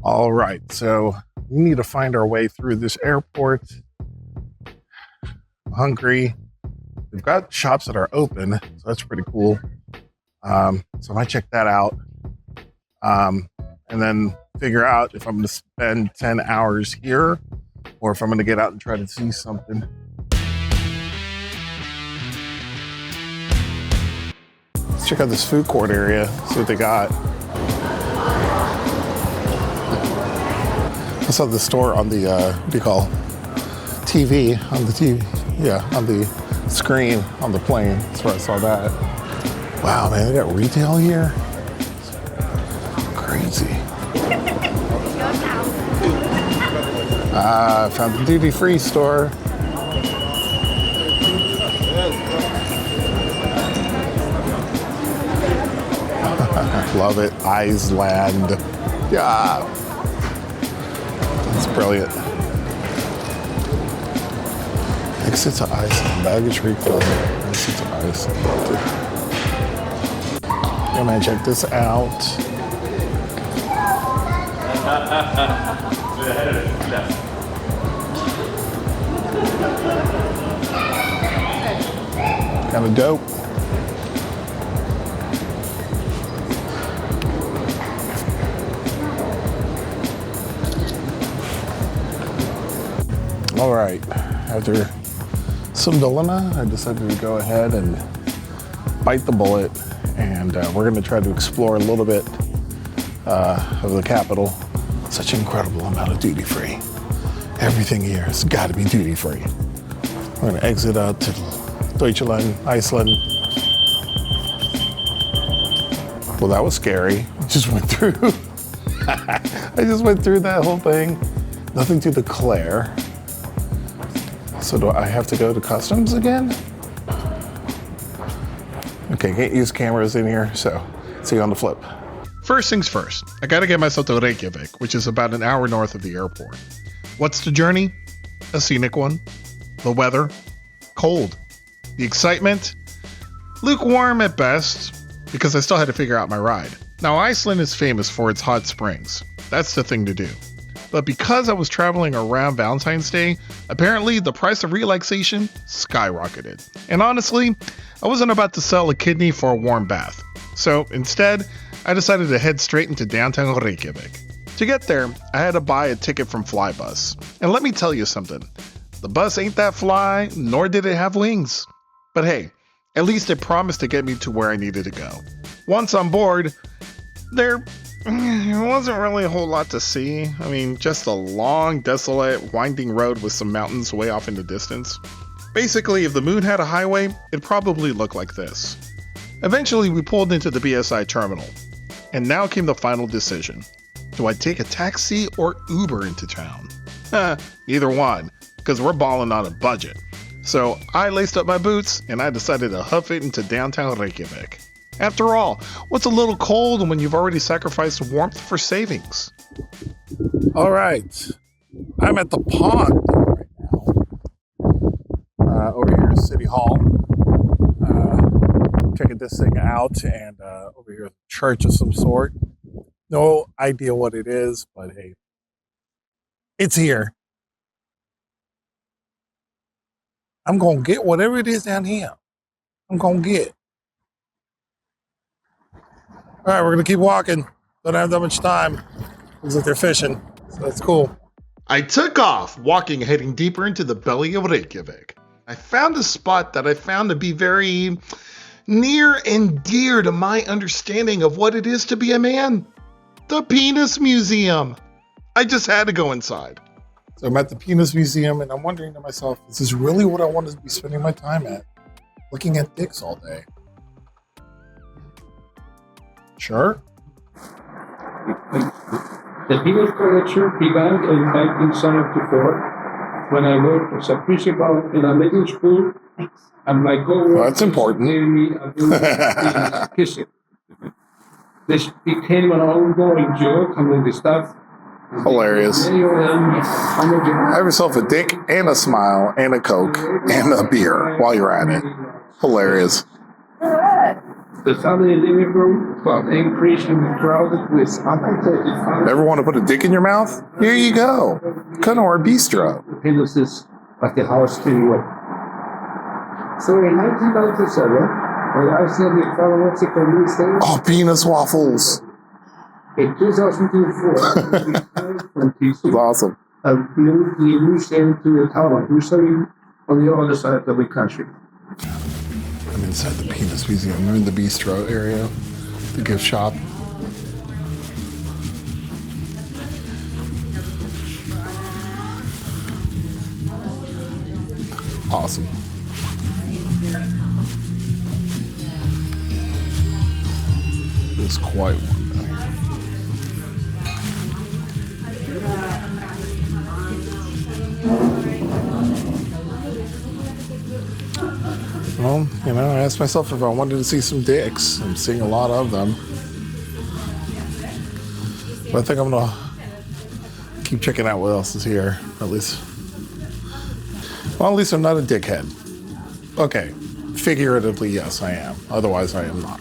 All right, so we need to find our way through this airport. I'm hungry. We've got shops that are open, so that's pretty cool. So I might check that out. And then figure out if I'm going to spend 10 hours here or if I'm going to get out and try to see something. Let's check out this food court area, see what they got. I saw the store on the, what do you call, TV, on the TV, yeah, on the screen on the plane. That's where I saw that. Wow, man, they got retail here? Crazy. I found the duty-free store. Love it, Iceland. Yeah. That's brilliant. Exit to Iceland, baggage recall. Exit to Iceland. Yeah, man, check this out. Kind of dope. All right, after some dilemma, I decided to go ahead and bite the bullet, and we're going to try to explore a little bit of the capital. Such an incredible amount of duty-free. Everything here has got to be duty-free. We're going to exit out to Deutschland, Iceland. Well, that was scary. Just went through. I just went through that whole thing. Nothing to declare. So do I have to go to customs again? Okay, can't use cameras in here, so see you on the flip. First things first, I gotta get myself to Reykjavik, which is about an hour north of the airport. What's the journey? A scenic one. The weather? Cold. The excitement? Lukewarm at best, because I still had to figure out my ride. Now, Iceland is famous for its hot springs. That's the thing to do. But because I was traveling around Valentine's Day, apparently the price of relaxation skyrocketed. And honestly, I wasn't about to sell a kidney for a warm bath. So instead, I decided to head straight into downtown Reykjavik. To get there, I had to buy a ticket from Flybus. And let me tell you something, the bus ain't that fly, nor did it have wings. But hey, at least it promised to get me to where I needed to go. Once on board, there wasn't really a whole lot to see. I mean, just a long, desolate, winding road with some mountains way off in the distance. Basically, if the moon had a highway, it'd probably look like this. Eventually, we pulled into the BSI terminal. And now came the final decision. Do I take a taxi or Uber into town? Neither one, because we're balling on a budget. So I laced up my boots and I decided to hoof it into downtown Reykjavik. After all, what's a little cold when you've already sacrificed warmth for savings? All right, I'm at the pond right now. Over here is City Hall. Checking this thing out, and over here is a church of some sort. No idea what it is, but hey, it's here. I'm gonna get whatever it is down here. I'm gonna get. All right, we're gonna keep walking. Don't have that much time. Looks like they're fishing, so that's cool. I took off, walking, heading deeper into the belly of Reykjavik. I found a spot that I found to be very near and dear to my understanding of what it is to be a man. The Penis Museum. I just had to go inside. So I'm at the Penis Museum, and I'm wondering to myself, is this really what I want to be spending my time at? Looking at dicks all day. Sure. The penis collection began in 1974 when I worked as a principal in a middle school, and my co-worker That's important. gave me a penis kissing. This became an ongoing joke among the staff. Hilarious. Many of them Have yourself a dick and a smile and a Coke and a beer while you're at it. Hilarious. The family living room from increasingly crowded with unattended Ever want to put a dick in your mouth? Here you go. Kunor Bistro. appearances of the house to you. So in 1997, when Icelandic pharmaceutical newsstand, Oh, penis waffles. in 2004, That's awesome. moved the newsstand to the town of Husari on the other side of the country. I'm inside the penis museum. I'm in the bistro area, the gift shop. Awesome. There's quite one down here. Well, you know, I asked myself if I wanted to see some dicks. I'm seeing a lot of them. But I think I'm gonna keep checking out what else is here. At least I'm not a dickhead. Okay, figuratively, yes, I am. Otherwise, I am not.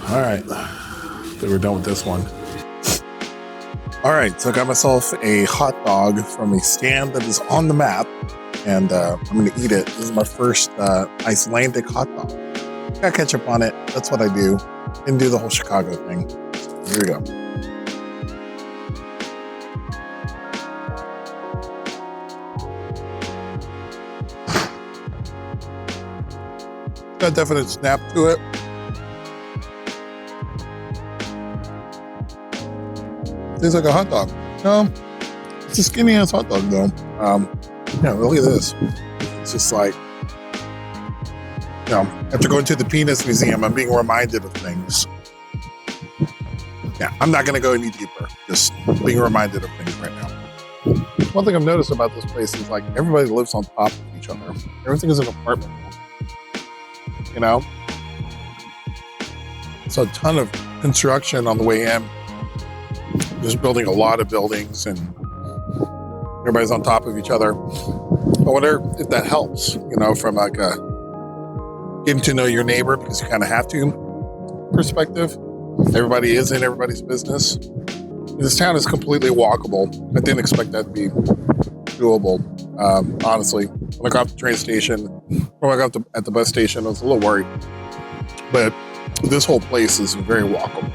All right, then we're done with this one. All right, so I got myself a hot dog from a stand that is on the map, and I'm going to eat it. This is my first Icelandic hot dog. Got ketchup on it. That's what I do. Didn't do the whole Chicago thing. Here we go. Got a definite snap to it. Tastes like a hot dog. No, it's a skinny ass hot dog though. Yeah, look at this. It's just like, you know, after going to the penis museum, I'm being reminded of things. Yeah, I'm not going to go any deeper. Just being reminded of things right now. One thing I've noticed about this place is like everybody lives on top of each other. Everything is an apartment. You know? So a ton of construction on the way in. Just building a lot of buildings and everybody's on top of each other. I wonder if that helps, you know, from like a getting to know your neighbor because you kind of have to perspective. Everybody is in everybody's business. This town is completely walkable. I didn't expect that to be doable, honestly. When I got to the train station, when I got at the bus station, I was a little worried. But this whole place is very walkable.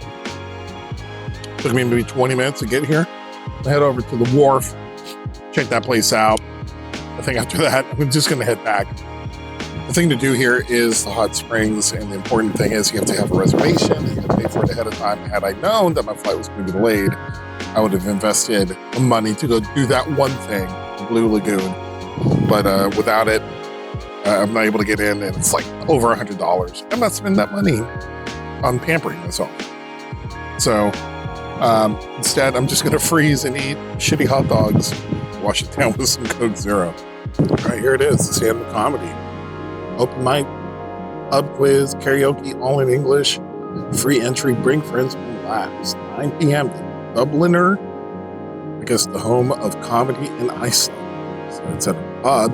Took me maybe 20 minutes to get here. I head over to the wharf, check that place out. I think after that, I'm just going to head back. The thing to do here is the hot springs, and the important thing is you have to have a reservation. You have to pay for it ahead of time. Had I known that my flight was going to be delayed, I would have invested money to go do that one thing, Blue Lagoon. But without it, I'm not able to get in, and it's like over $100. I'm not spending that money on pampering myself. So instead, I'm just going to freeze and eat shitty hot dogs, wash it down with some Coke Zero. All right, here it is, the Stand Up Comedy. Open mic, pub quiz, karaoke, all in English, free entry, bring friends, bring laughs. 9 p.m. Dubliner, I guess the home of comedy in Iceland. So it's at a pub,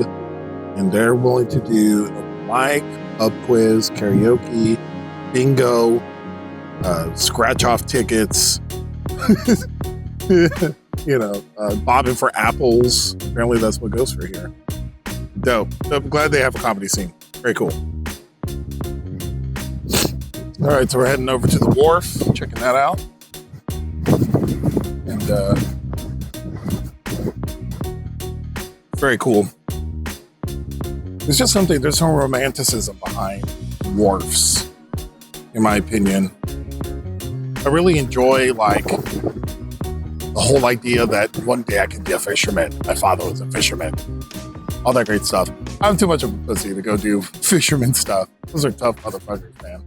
and they're willing to do open mic, pub quiz, karaoke, bingo, scratch off tickets, you know, bobbing for apples. Apparently that's what goes for here. Dope. I'm glad they have a comedy scene. Very cool. All right, so we're heading over to the wharf, checking that out. And very cool. There's just something, there's some romanticism behind wharfs, in my opinion. I really enjoy like the whole idea that one day I can be a fisherman. My father was a fisherman. All that great stuff. I'm too much of a pussy to go do fisherman stuff. Those are tough motherfuckers, man.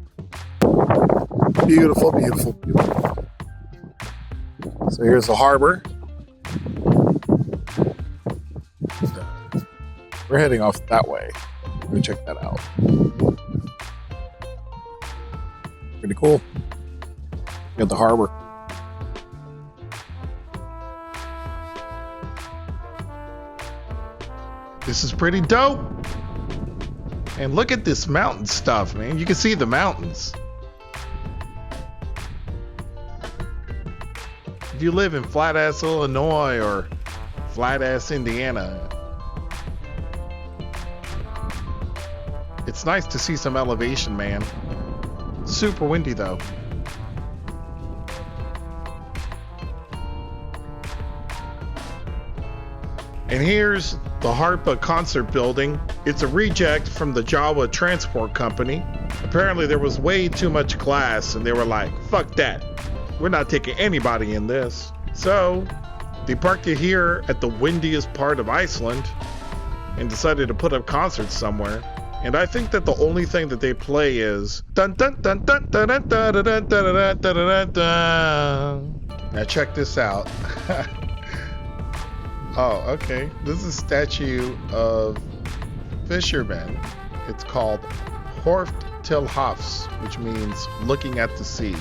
Beautiful, beautiful, beautiful. So here's the harbor. We're heading off that way. Go check that out. Pretty cool. Got the harbor. This is pretty dope. And look at this mountain stuff, man. You can see the mountains. If you live in flat ass Illinois or flat ass Indiana, it's nice to see some elevation, man. Super windy though. And here's the Harpa concert building. It's a reject from the Jawa Transport Company. Apparently there was way too much glass and they were like, fuck that. We're not taking anybody in this. So they parked it here at the windiest part of Iceland and decided to put up concerts somewhere. And I think that the only thing that they play is dun dun dun dun dun dun dun dun dun dun dun dun dun. Now check this out. Oh, okay. This is a statue of fishermen. It's called Horft til Havs, which means looking at the sea.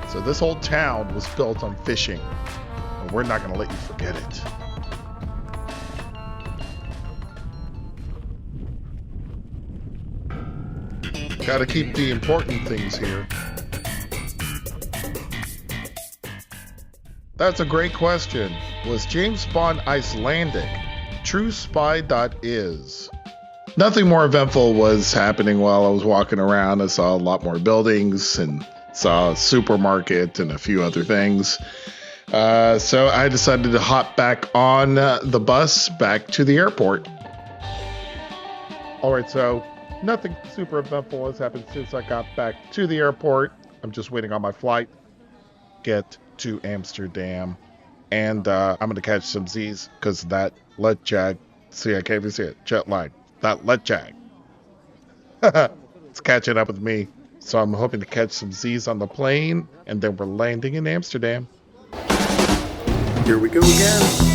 So this whole town was built on fishing, and we're not going to let you forget it. Got to keep the important things here. That's a great question. Was James Bond Icelandic? TrueSpy.is. Nothing more eventful was happening while I was walking around. I saw a lot more buildings and saw a supermarket and a few other things. So I decided to hop back on the bus back to the airport. All right, so nothing super eventful has happened since I got back to the airport. I'm just waiting on my flight. Get to Amsterdam. And I'm going to catch some Z's because that jet jag. See, I can't even see it. Jet lag. That jet jag. It's catching up with me. So I'm hoping to catch some Z's on the plane. And then we're landing in Amsterdam. Here we go again.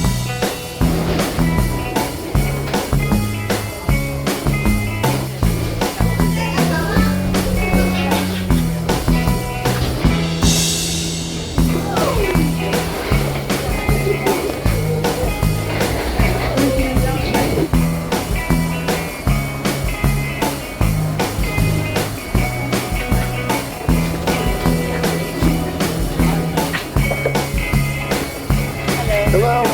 Hello.